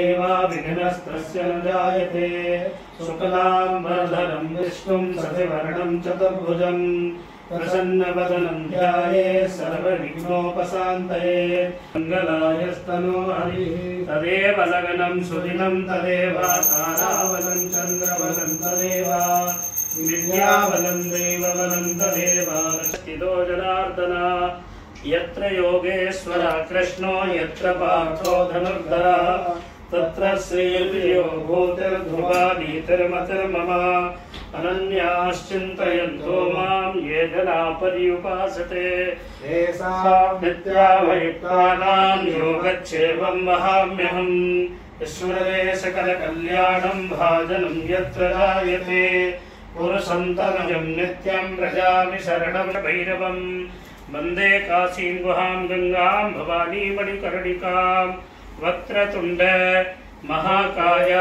देवा विघ्नस्तस्य न जायते शुक्लाम्बरधरं विष्णुं शशिवर्णं चतुर्भुजं प्रसन्नवदनं ध्यायेत् सर्वविघ्नोपशान्तये मङ्गलायस्तनो हरिः तदेव लग्नं सुदिनं तदेव ताराबलं चन्द्रबलं तदेव विद्याबलं देवबलं तदेव स्थितो जनार्दन यत्र योगेश्वर कृष्णो यत्र पार्थो धनुर्धरः तत्र श्रीर्विजयो भूतिर्ध्रुवा नीतिर्मतिर्मम अनन्याश्चिन्तयन्तो मां ये जना पर्युपासते तेषां नित्यावयुक्तानां योगक्षेमं वहाम्यहम् ईश्वरे सकलकल्याणं भाजनं यत्र जायते पुरुषं तनुजं नित्यं व्रजामि शरणं भैरवम् वन्दे काशीं गुहां गंगां भवानी मणिकर्णिकां वक्रतुण्ड महाकाय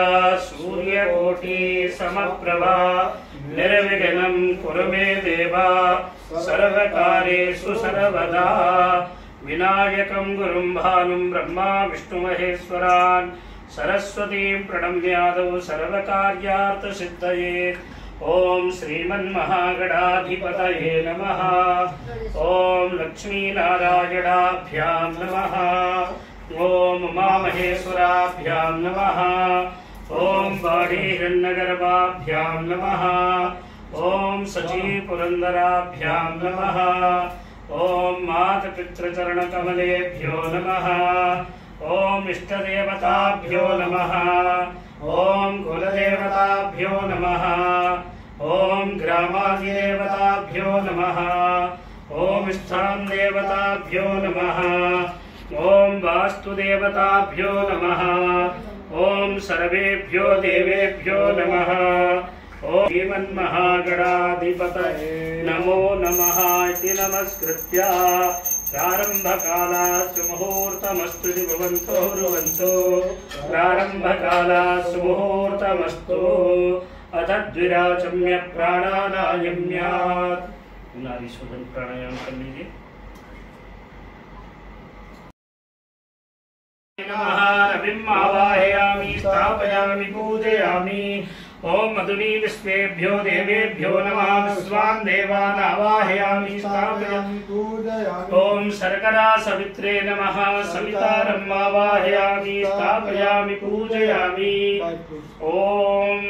सूर्यकोटि समप्रभा निर्विघ्नं कुरु मे देवा सर्वकार्येषु सर्वदा विनायकं गुरुं भानुं ब्रह्मा विष्णुमहेश्वरान् सरस्वतीं प्रणम्यादौ सर्वकार्यार्थसिद्धये ओम श्रीमन्महागणाधिपतये नमः। ओम लक्ष्मीनारायणाभ्यां नमः। ओम उमामहेश्वराभ्यां नमः। ओम बाणीहिरण्यगर्भाभ्यां नमः। ओम सचीपुरन्दराभ्यां नमः। ओम मातपितृचरणकमलेभ्यो नमः। ओम इष्टदेवताभ्यो नमः। ओम कुलदेवताभ्यो नमः। ओम ग्रामादिदेवताभ्यो नमः। ओम स्थान देवताभ्यो नमः। ओम वास्तुदेवताभ्यो नमः। ओम सर्वेभ्यो देवेभ्यो नमः। ओम श्रीमन्महागणाधिपतये नमो नमः इति नमस्कृत्य प्रारंभकालात् मुहूर्तमस्तु भवन्तो ब्रुवन्तु प्रारंभकालात् मुहूर्तमस्तु अथ द्विराचम्य प्राणानायम्यात् नारी शोधन प्राणायाम कर लीजिए। नमः रविम् आवाहयामि स्थापयामि पूजयामि। ओम मधुनी विश्वेभ्यो देवेभ्यो नमः विश्वान् देवान् आवाहयामि स्थापयामि पूजयामि। ओम शर्करा सवित्रे नमः सवितारम् आवाहयामि स्थापयामि पूजयामि। ओम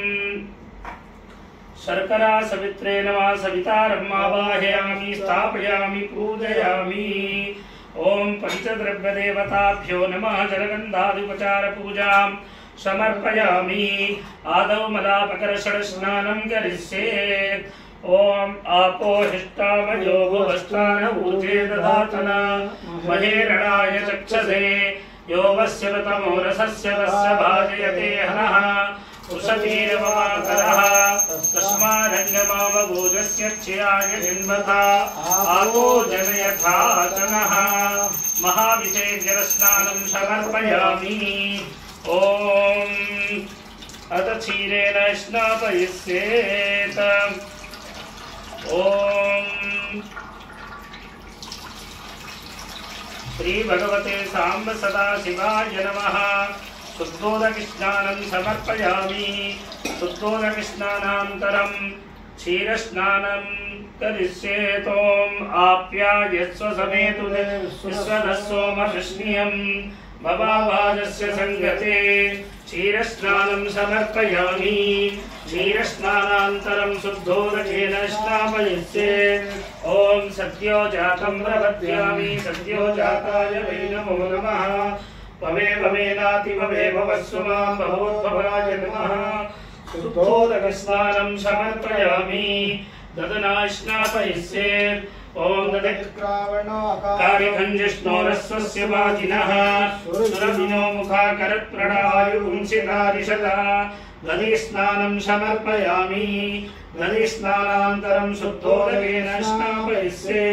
शर्करा सवित्रे नमः सवितारम् आवाहयामि स्थापयामि पूजयामि। ओम पंचद्रव्य देवताभ्यो नमः जलगन्धादिपचार पूजां समर्पयामि। आदौ मदापकर्षण स्नानं करिष्ये। ओम आपो हिष्टामयो भुवस्थान ऊर्जे दधातन महेरणाय चक्षसे यो वस्य तमो रसस्य वस्य भाजयते हनः उषतीरवमाकरः तस्मारङ्गमावभूजस्य क्षयाय जिन्वथा आपो जनयथाचनः महाविषेज्यस्नानं समर्पयामि। ओम अथ क्षीरेण स्नापयिष्येत्। ओम श्री भगवते सांब सदाशिवाय नमः। शुद्धोदकस्नानं समर्पयामि। शुद्धोदकस्नानान्तरं क्षीरस्नानं करिष्ये। तोम आप्यायस्व समेतु विश्वदस्सोमवृष्णियं भवाभाजस्य संगते क्षीरस्नानं समर्पयामि। क्षीरस्नानान्तरं शुद्धोदकेन स्नापयिष्ये। ओम सद्यो जातं प्रपद्यामि सद्यो जाताय वै नमो नमः। भवे भवेनाति भवे भवस्व मां भवोद्भवाय नमः। शुद्धोदकस्नानं समर्पयामि ददना स्नापयिष्ये। ओम कारिखञ्जिष्णोरस्वस्य वाजिनः सुरभिनो मुखाकरत्प्रणवायुंसितारिषदा दधिस्नानं समर्पयामि। दधिस्नानान्तरं शुद्धोदकेन स्नापयिष्ये।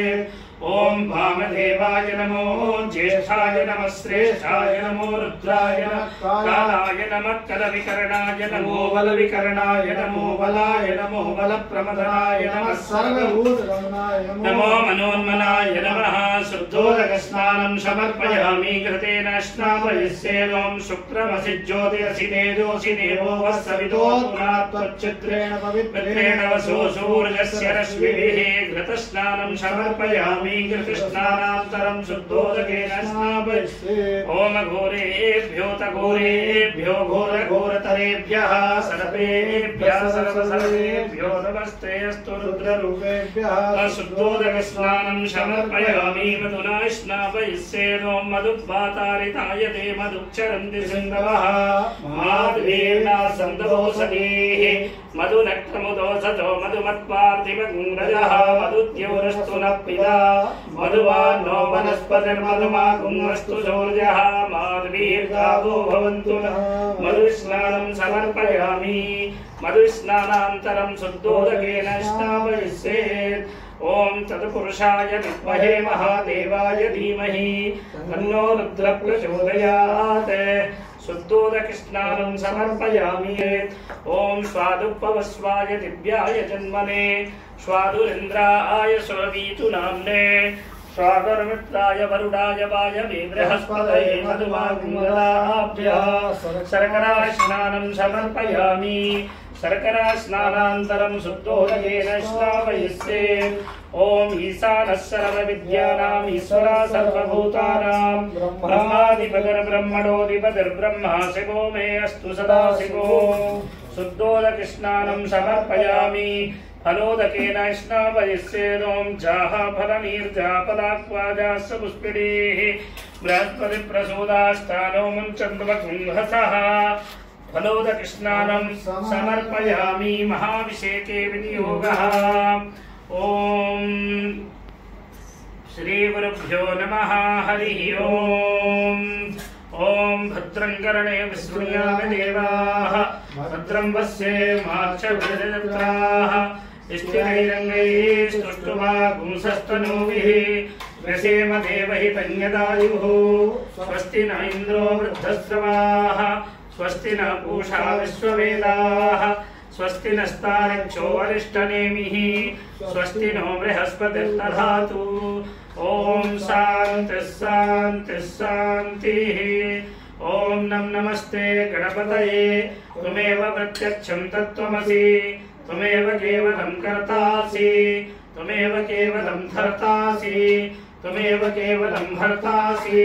ओम वामदेवाय नमो ज्येष्ठाय नमः श्रेष्ठाय नमो रुद्राय नमः कालाय नमः कलविकरणाय नमो बलविकरणाय नमो बलाय नमो बलप्रमदनाय नमः सर्वभूतगमनाय नमो मनोन्मनाय नमः शुद्धोदकस्नानं समर्पयामि कृतेन स्नापयस्येवं शुक्रमसि ज्योतिरसि तेजोसि देवो वस्सवितो पुनात्वच्चित्रेण पवित्रेण वसो सूर्यस्य रश्मिभिः घृतस्नानं समर्पयामि कृष्णानान्तरं शुद्धोदकेन स्नापयस्ये ओम घोरेभ्यो घोरघोरतरेभ्यः सर्पेभ्यः सर्वसर्वेभ्यो नमस्ते अस्तु रुद्ररूपेभ्यः शुद्धोदकस्नानं समर्पयामि मधुना स्नापयस्ये ओम मधुपातारिताय ते मधुक्षरन्ति सिन्धवः माधवीर्णा सन्दोषधीः मधुनक्तमुदोषधो मधुमत्पार्थिवगुङ्गजः मधुद्योरस्तु नः पिता मधुवान्नो वनस्पतिर्मधुमागुमस्तु शौर्यः माधवीर्गावो भवन्तु नः मधुस्नानं समर्पयामि मधुस्नानान्तरं शुद्धोदकेन स्नापयस्ये ओम तत्पुरुषाय विद्महे महादेवाय धीमहि तन्नो रुद्रः प्रचोदयात् शुद्धोदकस्नानं समर्पयामि ओम स्वादुपवस्वाय दिव्याय जन्मने स्वादुरिन्द्राय सुरवीतु नाम्ने स्वागर्मित्राय वरुडाय वायवे बृहस्पतये मधुमागुङ्गलाभ्यः शर्करास्नानं समर्पयामि शर्करा स्नानान्तरं शुद्धोदकेन स्नापयस्ये ओम ईशानः सर्वविद्यानाम् ईश्वरः सर्वभूतानां ब्रह्माधिपतिर्ब्रह्मणोऽधिपतिर्ब्रह्मा शिवो मे अस्तु सदा शिवो शुद्धोदकस्नानं समर्पयामि फलोदकेन स्नापयस्ये ओम जाः फलनीर्जापलाक्वाजास्य पुष्पिणीः बृहस्पतिप्रसूदास्तानो मुञ्चन्द्वकुंहसः फलोदकस्नानं समर्पयामि महाभिषेके विनियोगः ओम श्री गुरुभ्यो नमः हरिः ओम ओम भद्रं कर्णे विष्णुयामि देवाः भद्रं पश्येमाक्षभिर्जत्राः स्थिरैरङ्गैस्तुष्टुवागुंसस्तनूभिः व्यसेम देवहितं यदायुः स्वस्ति न इन्द्रो वृद्धश्रवाः स्वस्ति न पूषा विश्ववेदाः स्वस्ति नस्तारक्षो अरिष्टनेमिः स्वस्ति नो बृहस्पतिर्दधातु ओम शान्तिः शान्तिः शान्तिः ओम नमस्ते गणपतये त्वमेव प्रत्यक्षं तत्त्वमसि त्वमेव केवलं कर्तासि त्वमेव केवलं धर्तासि त्वमेव केवलं भर्तासि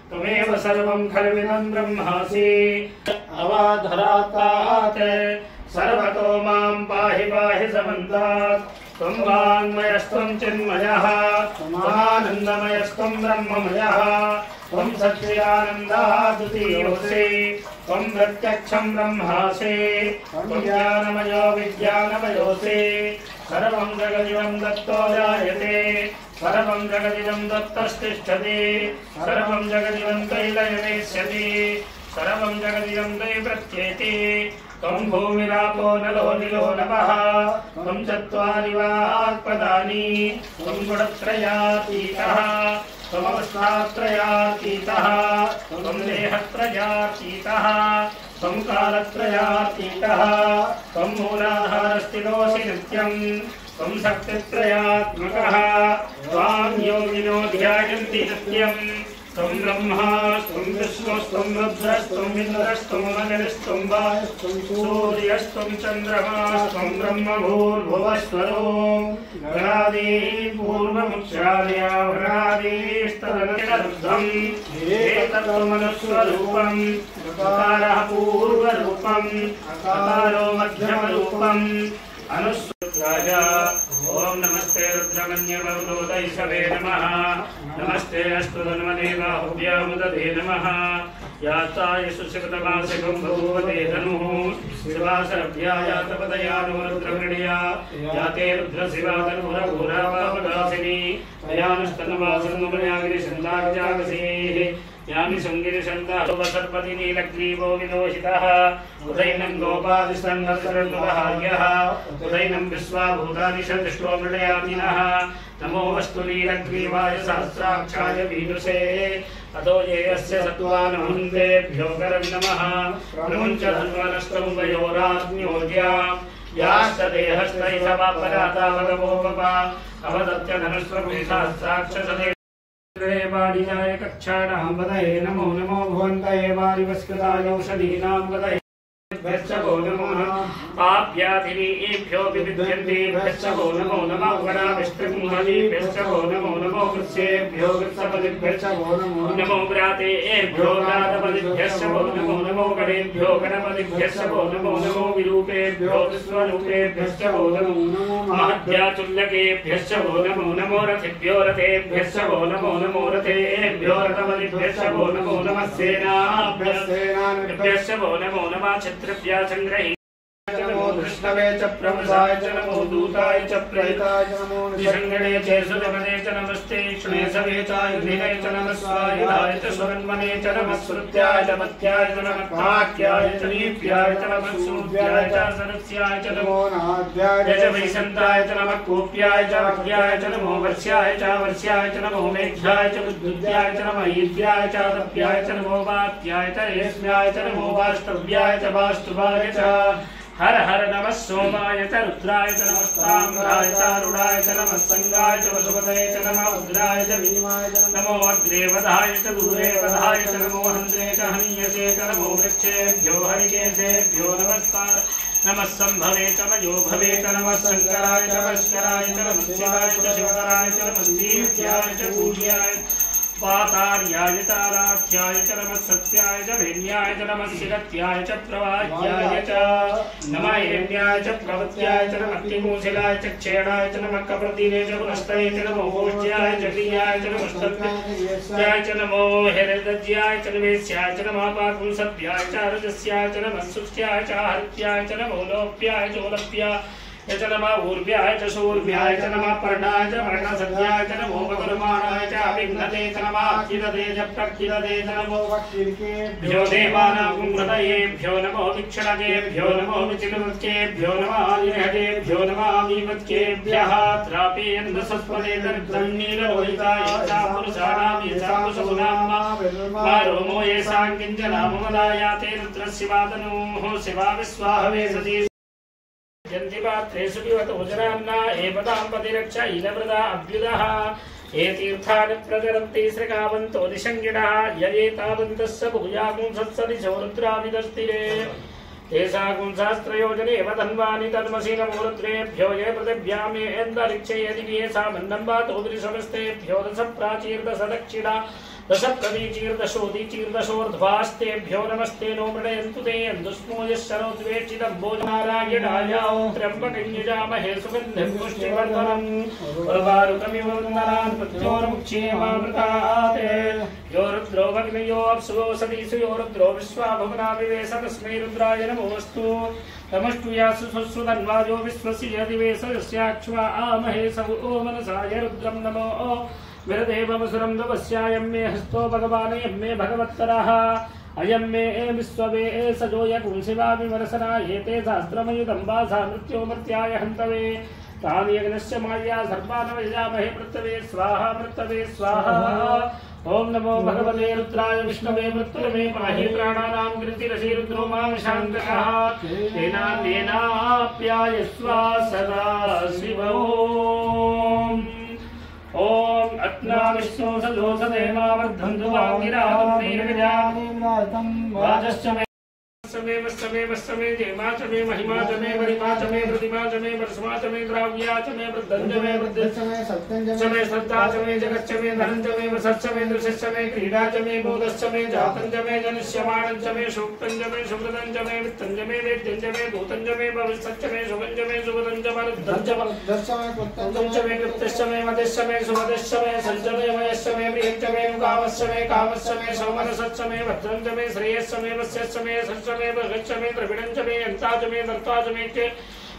त्वमेव सर्वं खल्विदं ब्रह्मासि अवाधरातात् सर्वतो मां पाहि पाहि समन्तात् त्वं वाङ्मयस्त्वं चिन्मयः त्वमानन्दमयस्त्वं ब्रह्ममयः त्वं सच्चिदानन्दाद्वितीयोऽसि त्वं प्रत्यक्षं ब्रह्मासि त्वं ज्ञानमयो विज्ञानमयोऽसि सर्वं जगदिदं दत्तो जायते सर्वं जगदिदं दत्तस्तिष्ठति सर्वं जगदिदं तैलयमेष्यति सर्वं जगदिदं तै प्रत्येति त्वं भूमिरापो नलो निलो नभः त्वं चत्वारि वाक्पदानि त्वं गुणत्रयातीतः त्वमवस्थात्रयातीतः त्वं देहत्रयातीतः त्वं कालत्रयातीतः त्वं मूलाधारस्थितोऽसि नित्यं त्वं शक्तित्रयात्मकः त्वां योगिनो ध्यायन्ति नित्यं त्वं ब्रह्मास्त्वं विष्णुस्त्वं रुद्रस्त्वं इन्द्रस्त्वं अग्निस्त्वं वायुस्त्वं सूर्यस्त्वं चन्द्रमास्त्वं ब्रह्मभूर्भुवस्वरो गणादीन् पूर्वमुच्चार्यावृणादीस्तदनुरुद्धम् एतत्त्वमनुस्वरूपम् अकारः पूर्वरूपम् अकारो मध्यमरूपम् अनुस्वराय ओम नमस्ते रुद्रमन्यवरोदैषवे नमः नमस्ते अस्तु धन्वने बाहुभ्यामुदधे नमः याताय सुशिखतमासिकं भगवते धनुः शिवासरभ्यायातपदयानो रुद्रवृणिया याते रुद्रशिवा धनुरघोरावापदासिनी तयानुस्तनवासन्नुमयागिरिशन्दाग्जागसीः यामि सुङ्गिरिशन्तः सर्पति नीलग्रीवो विदोषितः उदैनं गोपादिस्तन्नर्तरन्नुदहार्यः उदैनं विश्वाभूतानि सदृष्टो मृडयामिनः नमो वस्तु नीलग्रीवाय सहस्राक्षाय वीनुषे अतो ये यस्य सत्त्वानहुन्तेभ्यो करविनमः प्रमुञ्च धन्वनस्तमुभयोराज्ञोज्या यास्तदेहस्तैषवापरातावगवोपपा अवदत्य धनुष्प्रभुसहस्राक्षसदे वाडिजाय कक्षाणां वदये नमो नमो भुवन्तये वारिवस्कृतायौषधीनां वदये भो नमो पाप्याधिनीभ्यो विविध्यन्तेभ्यो नमो नमो गणाविष्टुमहलीभ्यो नमो नमो वृक्षेभ्यो वृक्षपतिभ्यो नमो व्रातेभ्यो व्रातपतिभ्यो नमो नमो गणेभ्यो गणपतिभ्यो नमो नमो विरूपेभ्यो विश्वरूपेभ्यो नमो महद्याचुल्लकेभ्यो नमो नमो रथिभ्यो रथेभ्यो नमो नमो रथेभ्यो रथपतिभ्यो नमो नमः सेनाभ्यो नमो नमः छत्रभ्या संग्रही नमो कृष्णवे च प्रभुसाय च नमो दूताय च प्रेताय च नमो निषङ्गणे च सुजमने च नमस्ते क्षणे सवे च युधिने च नमः स्वायुधाय च सुरन्मने च नमः श्रुत्याय च मत्याय च नमः काक्याय च नीप्याय च नमः सूर्याय च सरस्याय च नमो नाद्याय च वैसन्ताय च नमः कूप्याय च वक्याय च नमो वर्ष्याय च नमो मेघ्याय च विद्युत्याय च नमः ईद्याय च तप्याय च नमो वात्याय च रेश्म्याय च नमो वास्तव्याय च वास्तुवाय च हर हर नमः सोमाय च रुद्राय च नमः ताम्राय च अरुणाय च नमः संगाय च वसुपतये च नमः उग्राय च विनिमाय च नमो अग्रे वधाय च दूरे वधाय च नमो हन्त्रे च हनीयसे च नमो वृक्षेभ्यो हरिकेशेभ्यो नमस्कार नमः संभवे च मयो भवे च नमः शङ्कराय च भास्कराय च नमः शिवाय च शिवकराय च नमः दीप्त्याय च पूज्याय पातार्याय च आराध्याय च नमः सत्याय च भेन्याय च नमः शिरत्याय च प्रवाह्याय च नमः हिरण्याय च प्रवत्याय च नमः तिमूशिलाय च क्षेणाय च नमः कप्रतिने च पुनस्तये च नमो भोज्याय च क्रियाय च नमः स्तव्याय च नमो हिरदज्याय च निवेश्याय च नमः पाकुंसभ्याय च रजस्याय च नमः सुष्ट्याय च हरित्याय च नमो लोप्याय च ओलप्याय च नमः ऊर्व्याय च शूर्व्याय च नमः पर्णाय च पर्णसद्याय च नमो मधुरमाणाय च अभिघ्नते च नमः अक्षिदते च प्रक्षिदते च नमो वक्षिर्केभ्यो देवानां हृदयेभ्यो नमो विक्षणकेभ्यो नमो विचिनवृत्केभ्यो नमः आदिर्हतेभ्यो नमः विवत्केभ्यः त्रापेन्द्रसस्पदे दरिद्रं नीललोहिताय च पुरुषाणां यथा पशूनां मा रोमो येषां किञ्चनाममदायाते रुद्रशिवादनोः शिवा विश्वाहवे सती जन्तिपात्रेषु पिबत उजरान्ना एपदां पतिरक्षा इलवृदा अभ्युदः ये तीर्थानि प्रचरन्ति श्रृगावन्तो दिशङ्गिणः ययेतावन्तस्य भूयागुंसत्सदिशो रुद्राविदस्तिरे तेषागुंशास्त्रयोजनेव धन्वानि तन्मसि नमो रुद्रेभ्यो ये पृथिव्यामेन्दरिक्षे यदि येषा मन्नं वातो दृशमस्तेभ्यो दश प्राचीर्दश दक्षिणा दश प्रतीचीर्दशोदीचीर्दशोर्ध्वास्तेभ्यो नमस्ते नो मृडयन्तु ते यन्दुष्मो यश्चरोद्वेक्षितं भोजनारायणाय त्र्यम्बकं यजामहे सुगन्धिं पुष्टिवर्धनम् उर्वारुकमिव वन्दनान् मृत्योर्मुच्येमामृतात् यो रुद्रो भग्नयो अप्सुतो सतीषु यो रुद्रो विश्वाभुवना विवेश तस्मै रुद्राय नमोऽस्तु तमस्तु यासु सुधन्वाजो विश्वस्य यदिवेश यस्याक्ष्वा आमहे सवो मनसाय रुद्रं नमो विरदेवमसुरं दवस्यायं मे हस्तो भगवान् मे भगवत्तरः अयं मे विश्ववे सजो यकुंशिवा विमर्शना एते शास्त्रमयुतं वासा मृत्यो मर्त्याय हन्तवे तानि यज्ञस्य माया सर्वानवयामहे मृत्तवे स्वाहा ओम नमो भगवते रुद्राय विष्णवे मृत्युर्मे पाहि प्राणानां गिरितिरसि रुद्रो मां शान्तकः तेनाप्यायस्व सदा शिवो ओम अत्ना विष्णु सदोषदे मावर्धन्तु वागिरावन्तीर्गजातं वाजश्च मे वस्तमे जेमा च मे महिमा च मे वरिमा च मे प्रतिमा च मे वर्षमा च मे द्राव्या च मे वृद्धं च मे वृद्धिश्च मे सत्यं च मे श्रद्धा च मे जगच्च मे धनं च मे वसश्च मे दृश्यश्च मे क्रीडा च मे बोधश्च मे जातं च मे जनिष्यमाणं च मे सूक्तं च मे सुकृतं च मे वित्तं च मे वेद्यं च मे भूतं च मे भविष्यच्च मे शुभं च मे सुकृतं च मरुद्धं च मरुद्धश्च मे कृतं च मे कृत्यश्च मे मतिश्च मे सुमतिश्च मे सञ्च मे मयश्च मे प्रियं च मे कामश्च मे सौमनसश्च मे भद्रं च मे श्रेयश्च मे वस्यश्च मे सश्च मे भगच्च मे द्रविणं च मे यन्ता च मे नर्ता च मे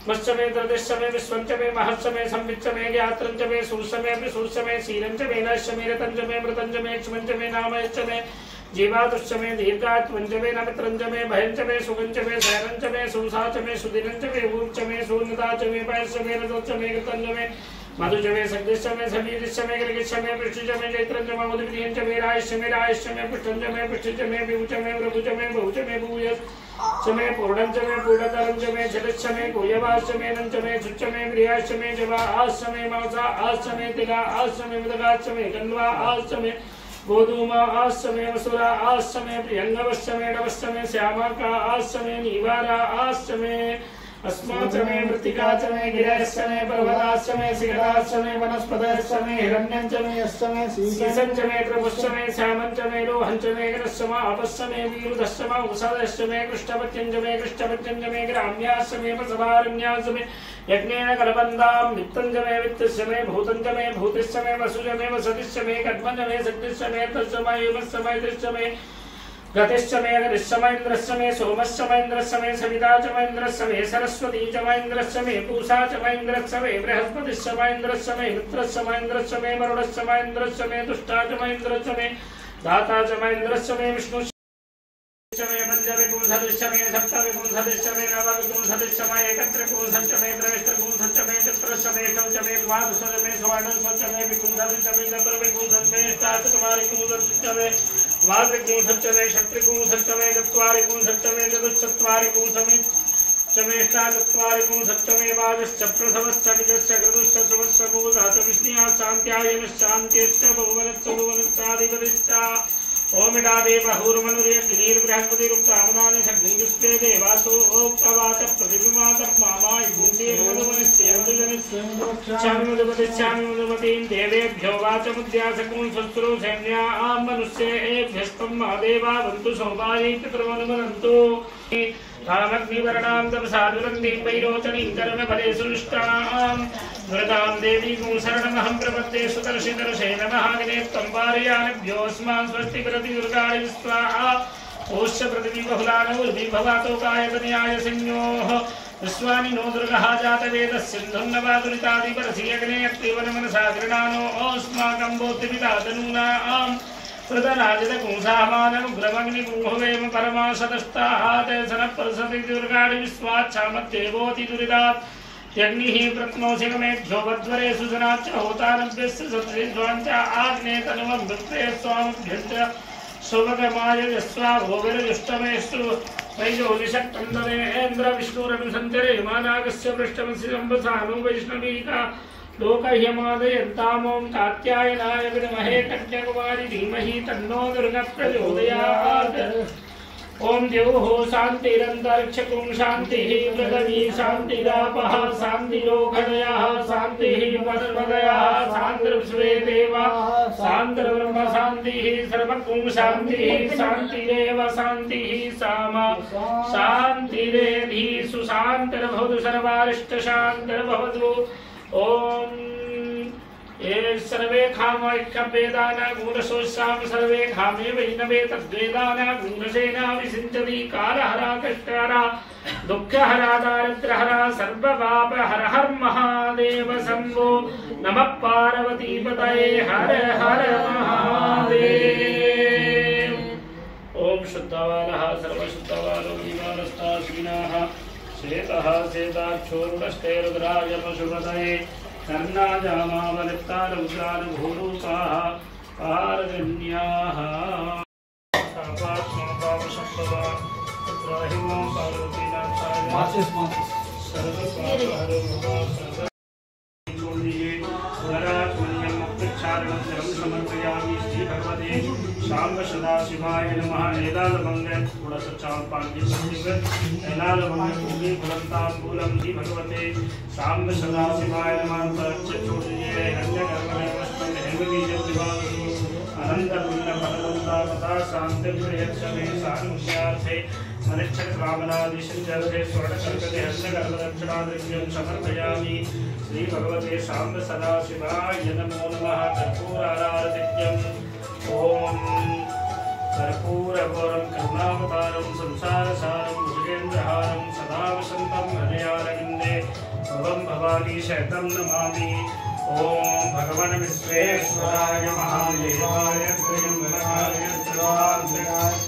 मश्च मे दर्दिश्च मे विश्वं च मे महश्च मे संविच्च मे ज्ञात्रं च मे सूर्ष मे विसूर्ष मे शीलं च मे नश्च मे रतं च मे मृतं च मे क्ष्मं च मे नामयश्च मे जीवातुश्च मे दीर्घात्मञ्च मे नमित्रञ्च मे भयञ्च मे सुगञ्च मे शयनञ्च मे सुसाच मे सुदिनञ्च मे ऊर्च मे शून्यताच मे पयश्च मे रथोच्च मे कृतञ्च मे मधुच मे सग्दिश्च मे समीरिश्च मे गृगिश्च मे पृष्टिच मे चैत्रञ्च मे मधुविधियञ्च मे रायश्च मे पुष्टञ्च मे पुष्टिच मे विभुच मे प्रभुच मे बहुच मे भूयश्च मे पूर्णञ्च मे पूर्णतरञ्च मे जलश्च मे कुयवाश्च मे नञ्च मे शुच्च मे प्रियाश्च मे जवाश्च मे मांसाश्च मे तिलाश्च मे मुदगाश्च मे गन्वाश्च मे गोधूमाश्च मे वसुराश्च मे प्रियङ्गवश्च मे डवश्च मे श्यामाकाश्च मे नीवाराश्च मे अस्माच मे मृत्तिकाच मे गिरश्च मे पर्वताश्च मे शिखराश्च मे वनस्पतयश्च मे हिरण्यञ्च मे यश्च मे सीसञ्च मे त्रपुश्च मे श्यामञ्च मे लोहञ्च मे गरश्च मे आपश्च मे वीरुधश्च मे उषधश्च मे कृष्णपत्यञ्च मे ग्राम्याश्च मे पशवारण्याश्च मे यज्ञेन कलबन्धां वित्तञ्च मे वित्तश्च मे भूतञ्च मे भूतिश्च मे वसुज मे वसतिश्च मे कद्मञ्च मे शक्तिश्च मे तश्च मे युमश्च मे तिश्च मे गतिश्च मे गतिश्च मे इन्द्रश्च मे सोमश्च मे इन्द्रश्च मे सविता च मे इन्द्रश्च मे सरस्वती च मे इन्द्रश्च मे पूषा च मे इन्द्रश्च मे बृहस्पतिश्च मे इन्द्रश्च मे मित्रश्च मे इन्द्रश्च मे वरुणश्च मे इन्द्रश्च मे दुष्टा च मे इन्द्रश्च मे दाता च मे इन्द्रश्च मे विष्णुश्च मे पंचविंशतिश्च मे सप्तविंशतिश्च मे नवविंशतिश्च मे एकत्रिंशच्च मे त्रयस्त्रिंशच्च मे चतुर्दशश्च मे षोडशश्च मे द्वादशश्च मे षोडशश्च मे विंशतिश्च मे चतुर्विंशतिश्च मे अष्टादशविंशतिश्च मे द्वात्रिंशच्च मे षट्त्रिंशच्च मे चत्वारिंशच्च मे चतुश्चत्वारिंशच्च मे अष्टाचत्वारिंशच्च मे द्वादशश्च प्रथमश्च विजश्च क्रतुश्च सुमश्च मूलः च विष्णुः शान्त्यायनश्चान्त्यश्च भुवनश्च भुवनश्चाधिपतिश्च ओम इडादेव हूर्मनुर्यग्निर् बृहस्पतिरुक्तामनानि सग्निजुष्टे देवासो ओक्तवाच प्रतिबिम्बातर्मामा युद्धेर्मधुमनिश्चेर्मधुमतिश्चामिमधुमतीं देवेभ्यो वाचमुद्यासकुं शस्त्रो सैन्यां मनुष्येभ्यस्तं मा देवा वन्तु सौभायै पितृमनुमनन्तु कामग्निवर्णां तपसादुरन्तीं वैरोचनीं कर्मफले सुनिष्ठां वृतां देवीं शरणमहं प्रपद्ये सुतर्षितर्षे नमः विनेत्तं वारयानेभ्योऽस्मान् स्वस्ति प्रति दुर्गाणि स्वाहा ओश्च पृथिवी बहुलानूर्वी भवातो कायतनयाय संयोः विश्वानि नो दुर्गः जातवेदः सिन्धुं नवादुरितादिपरसियग्ने अत्रिवनमनसा गृणानो अस्माकं बोद्धिपिता तनूनां प्रदराजितकुंसामानमुग्रमग्निपुंहवेम परमाशतस्तात् सनःपरसति दुर्गाणि विश्वाच्छामत्येवोति दुरितात् यज्ञिः प्रत्नोऽसिगमेभ्यो वध्वरेषु जनाच्च होतानभ्यस्य सत्रिध्वाञ्च आग्ने तनुवं वृत्ते स्वामभ्यञ्च सुभगमाय यस्वा भोगिरजुष्टमेषु वैजोलिषक्कन्दनेन्द्र विष्णुरनुसञ्चरे मानागस्य पृष्ठमसि सम्भसानो वैष्णवीका लोकह्यमादयन्तामों कात्यायनाय विद्महे कन्याकुमारी धीमहि तन्नो दुर्गा प्रचोदयात् ओम द्यौः शान्तिरन्तरिक्षकुं शान्तिः पृथिवी शान्तिरापः शान्तिरोगदयः शान्तिः पद्मदयः शान्तिर्विश्वे देवाः शान्तिर्ब्रह्म शान्तिः सर्वकुं शान्तिः शान्तिरेव शान्तिः सामा शान्तिरेधि सुशान्तिर्भवतु सर्वारिष्टशान्तिर्भवतु ओम ये सर्वे खामैक्यवेदाना गुणशोषां सर्वे खामे वैनवे तद्वेदाना गुणसेना विसिञ्चति कालहरा कष्टहरा दुःखहरा दारिद्र्यहरा सर्वपापहर हर महादेव शम्भो नमः पार्वतीपतये हर हर महादेव। ओम शुद्धवानः सर्वशुद्धवानो विमानस्ताश्विनाः श्वेतः श्वेताक्षोरुणस्ते रुद्रायमशुभतये कर्णाजामावलिप्तारौद्रानुभूरूपाः पारगण्याः पापात्मपापसम्भवा त्राहिमां पार्वतीनाथाय सर्वपापहरो नरात्मन्यं मुक्तिक्षारणं शरं समर्पयामि श्री भगवते शाम्ब सदाशिवाय नमः। एलालमंगल थोड़ा सा चावल पानी एलालमंगल भूमि फलंतांबूलम श्री भगवते शाम्ब सदाशिवाय नमः। परच्च छोड़िए हिरण्यगर्भमस्तन हेमबीजं विवाहसु अनंत पुण्य फलवंता तथा शांति प्रियक्षमे सानुज्ञार्थे मनिच्छक कामनादिशंचर्थे स्वर्णकर्कटे हिरण्यगर्भदक्षिणाद्रव्यं समर्पयामि श्री भगवते शाम्ब सदाशिवाय नमो नमः। कर्पूराराधित्यम् ओम कर्पूरगौरं करुणावतारं संसारसारं भुजगेन्द्रहारं सदा वसन्तं हृदयारविन्दे भवं भवानी शतं नमामि। ओम भगवान विश्वेश्वराय महादेवाय त्र्यंबकाय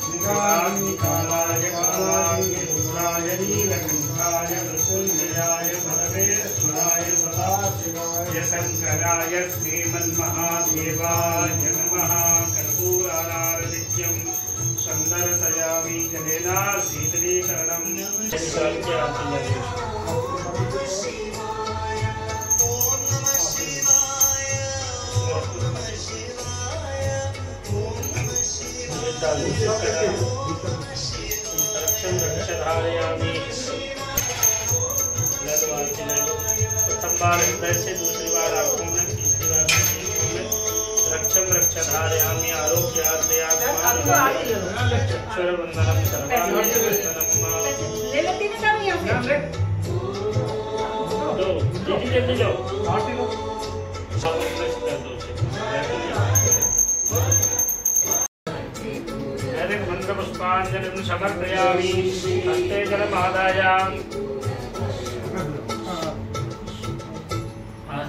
त्रिकालाय कालाय नीलकंठाय मृत्युंजयाय भरवेश्वराय सदाशिवाय शंकराय श्रीमन्महादेवाय नमः। कर्पूराराधनित्यं संदर्शयामि जलेन शीतलीकरणं धारयामि। प्रथम बार पैसे, दूसरी बार आंखों में, तीसरी बार रक्षम रक्ष धारयामि। आरोग्याद्वंदनम जल्दी जाओ। मंत्रपुष्पांजलिं समर्पयामि। हस्ते जलमादायामि।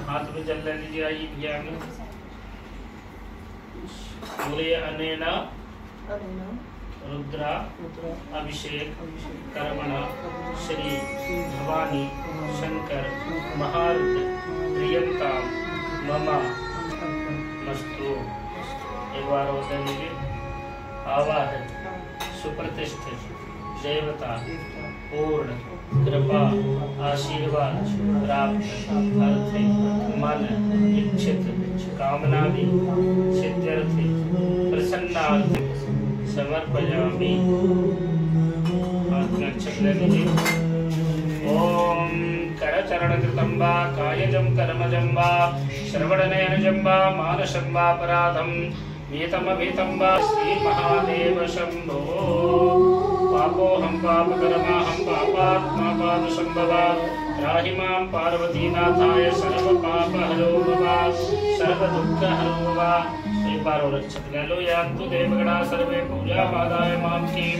हाथ में जल ले लीजिए। आइए भैया बोलिए अनेन रुद्रा अभिषेक कर्मणा श्री भवानी शंकर महारुद्र प्रियंता मम मस्तु। एक बार होता लीजिए। आवाहन सुप्रतिष्ठित देवता पूर्ण कृपा आशीर्वाद प्राप्त अर्थे मन इच्छित कामनादि सिद्ध्यर्थे प्रसन्नार्थे समर्पयामि। हाथ में अक्षत ले लीजिए। ओम करचरण कृतं वा कायजं कर्मजं वा श्रवणनयनजं वा मानसं वा अपराधं भीतमभीतं वा श्री महादेव शंभो। पापोऽहं पापकर्माहं पापात्मा पापसंभवा त्राहि मां पार्वतीनाथाय सर्वपापहरो भव सर्वदुःखहरो भव। एक बार और अक्षत ले लो। यान्तु देवगणा सर्वे पूजापादाय मां कीं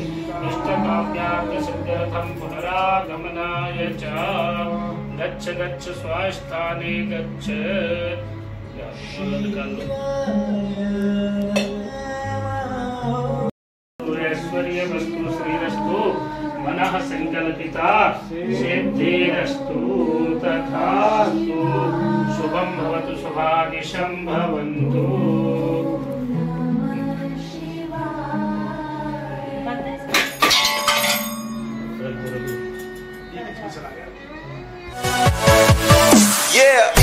इष्टकाम्यार्थसिद्ध्यर्थं पुनरागमनाय च गच्छ गच्छ स्वास्थाने गच्छ। ऐश्वर्य वस्तु श्रीरस्तु मनः संकल्पिता सिद्धिरस्तु तथास्तु। शुभं भवतु शुभानिशं भवन्तु। Yeah.